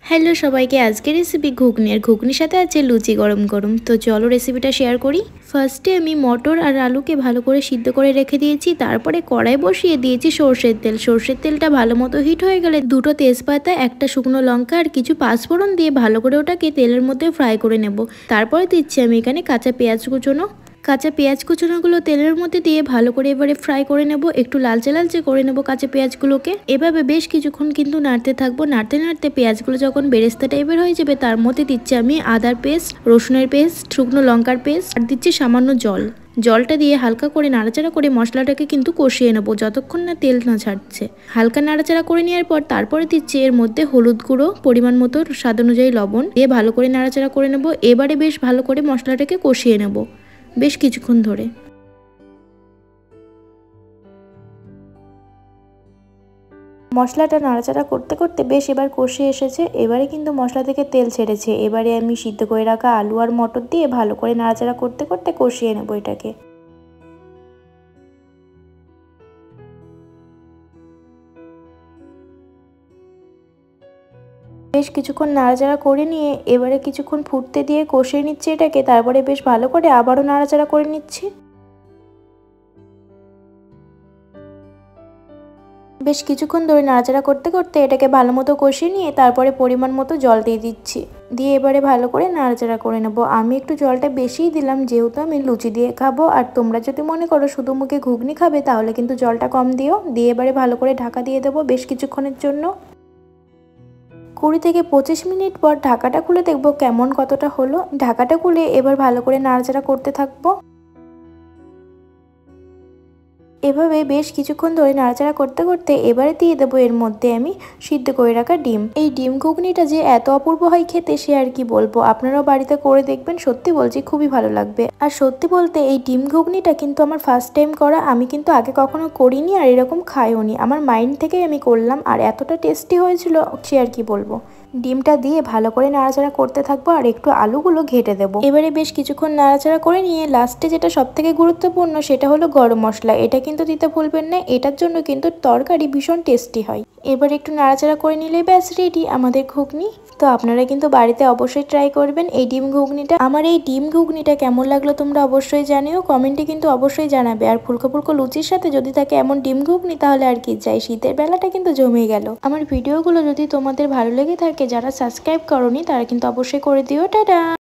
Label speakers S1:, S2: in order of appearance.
S1: Hello সবাইকে, আজকের recipe ঘুগনি। আর ঘুগনির সাথে আছে লুচি গরম গরম। তো চলো রেসিপিটা শেয়ার করি। ফার্স্টে আমি মটর আর আলুকে ভালো করে সিদ্ধ করে রেখে দিয়েছি। তারপরে কড়াই বসিয়ে দিয়েছি সর্ষের তেল। সর্ষের তেলটা ভালো মতো হিট হয়ে গেলে দুটো তেজপাতা, একটা শুকনো লঙ্কা আর কিছু পাঁচফোড়ন দিয়ে ভালো করে ওটাকে তেলের মধ্যে ফ্রাই করে নেব। তারপরে দিচ্ছি আমি এখানে কাঁচা পেঁয়াজ কুচোনো। কাঁচা পেঁয়াজ কুচোনোগুলো তেলের মধ্যে দিয়ে ভালো করে এবারে ফ্রাই করে নেব। একটু লালচে লালচে করে নেব কাঁচা পেঁয়াজগুলোকে। এভাবে বেশ কিছুক্ষণ কিন্তু নাড়তে থাকবো। নাড়তে নাড়তে পেঁয়াজগুলো যখন বেরেস্তা টাইপের হয়ে যাবে তার মধ্যে দিচ্ছি আমি আদার পেস্ট, রসুনের পেস্ট, শুকনো লঙ্কার পেস্ট আর দিচ্ছি সামান্য জল। জলটা দিয়ে হালকা করে নাড়াচাড়া করে মশলাটাকে কিন্তু কষিয়ে নেবো যতক্ষণ না তেল না ছাড়ছে। হালকা নাড়াচাড়া করে নেওয়ার পর তারপরে দিচ্ছি এর মধ্যে হলুদ গুঁড়ো, পরিমাণ মতো স্বাদ অনুযায়ী লবণ দিয়ে ভালো করে নাড়াচাড়া করে নেব। এবারে বেশ ভালো করে মশলাটাকে কষিয়ে নেব বেশ কিছুক্ষণ ধরে। মশলাটা নাড়াচাড়া করতে করতে বেশ এবার কষে এসেছে। এবারে কিন্তু মশলা থেকে তেল ছেড়েছে। এবারে আমি সিদ্ধ করে রাখা আলু আর মটর দিয়ে ভালো করে নাড়াচাড়া করতে করতে কষিয়ে নেব এটাকে। বেশ কিছুক্ষণ নাড়াচাড়া করে নিয়ে এবারে কিছুক্ষণ ফুটতে দিয়ে কষিয়ে নিচ্ছি এটাকে। তারপরে বেশ ভালো করে আবারও নাড়াচাড়া করে নিচ্ছি। বেশ কিছুক্ষণ ধরে নাড়াচাড়া করতে করতে এটাকে ভালো মতো কষিয়ে নিয়ে তারপরে পরিমাণ মতো জল দিয়ে দিচ্ছি। দিয়ে এবারে ভালো করে নাড়াচাড়া করে নেব। আমি একটু জলটা বেশিই দিলাম যেহেতু আমি লুচি দিয়ে খাবো। আর তোমরা যদি মনে করো শুধু মুখে ঘুগনি খাবে তাহলে কিন্তু জলটা কম দিও। দিয়ে এবারে ভালো করে ঢাকা দিয়ে দেবো বেশ কিছুক্ষণের জন্য। 20 থেকে 25 মিনিট পর ঢাকাটা খুলে দেখবো কেমন কতটা হলো। ঢাকাটা খুলে এবার ভালো করে নাড়াচাড়া করতে থাকবো। এভাবে বেশ কিছুক্ষণ ধরে নাড়াচাড়া করতে করতে এবারে দিয়ে দেবো এর মধ্যে আমি সিদ্ধ করে রাখা ডিম। এই ডিম ঘুগনিটা যে এত অপূর্ব হয় খেতে সে আর কি বলবো। আপনারাও বাড়িতে করে দেখবেন, সত্যি বলছি খুবই ভালো লাগবে। আর সত্যি বলতে এই ডিম ঘুগনিটা কিন্তু আমার ফার্স্ট টাইম করা। আমি কিন্তু আগে কখনো করিনি আর এরকম খাইও নি। আমার মাইন্ড থেকেই আমি করলাম আর এতটা টেস্টি হয়েছিল সে আর কি বলবো। ডিমটা দিয়ে ভালো করে নাড়াচাড়া করতে থাকবো আর একটু আলুগুলো ঘেটে দেবো। এবারে বেশ কিছুক্ষণ নাড়াচাড়া করে নিয়ে লাস্টে যেটা সব থেকে গুরুত্বপূর্ণ সেটা হলো গরম মশলা। এটা কিন্তু দিতে ভুলবেন না, এটার জন্য কিন্তু তরকারি ভীষণ টেস্টি হয়। এবার একটু নাড়াচাড়া করে নিলে ব্যাস রেডি আমাদের ঘুগনি। তো আপনারা কিন্তু বাড়িতে অবশ্যই ট্রাই করবেন এই ডিম ঘুগনিটা। আমার এই ডিম ঘুগনিটা কেমন লাগলো তোমরা অবশ্যই জানিও, কমেন্টে কিন্তু অবশ্যই জানাবে। আর ফুলকো ফুলকো লুচির সাথে যদি থাকে এমন ডিম ঘুগনি তাহলে আর কি চাই। শীতের বেলাটা কিন্তু জমে গেল। আমার ভিডিওগুলো যদি তোমাদের ভালো লেগে থাকে, যারা সাবস্ক্রাইব করোনি তারা কিন্তু অবশ্যই করে দিও। টাটা।